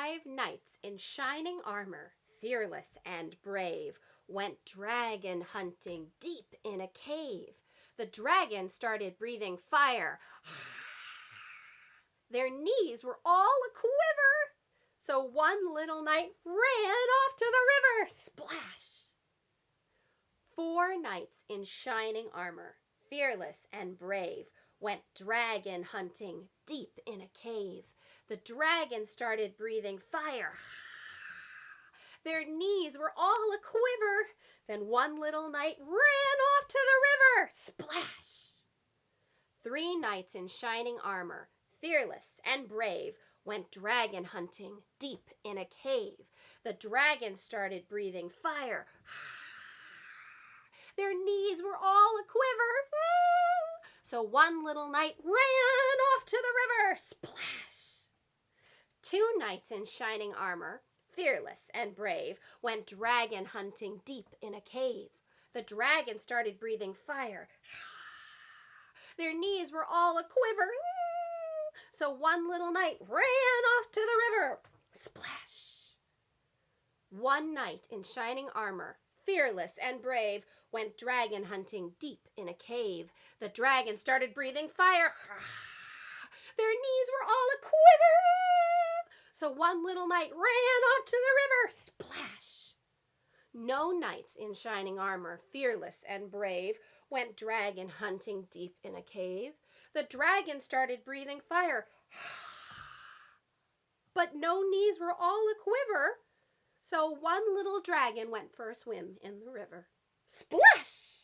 5 knights in shining armor, fearless and brave, went dragon hunting deep in a cave. The dragon started breathing fire. Their knees were all a-quiver. So one little knight ran off to the river. Splash! 4 knights in shining armor, fearless and brave, went dragon hunting deep in a cave. The dragon started breathing fire. Their knees were all a-quiver. Then one little knight ran off to the river. Splash! 3 knights in shining armor, fearless and brave, went dragon hunting deep in a cave. The dragon started breathing fire. Their knees were all a-quiver. So one little knight ran off to the river. Splash! 2 knights in shining armor, fearless and brave, went dragon hunting deep in a cave. The dragon started breathing fire. Their knees were all a-quiver. So one little knight ran off to the river. Splash! 1 knight in shining armor, fearless and brave, went dragon hunting deep in a cave. The dragon started breathing fire. Their knees were all a-quiver. So one little knight ran off to the river. Splash! No knights in shining armor, fearless and brave, went dragon hunting deep in a cave. The dragon started breathing fire. But no knees were all a-quiver. So one little dragon went for a swim in the river. Splash!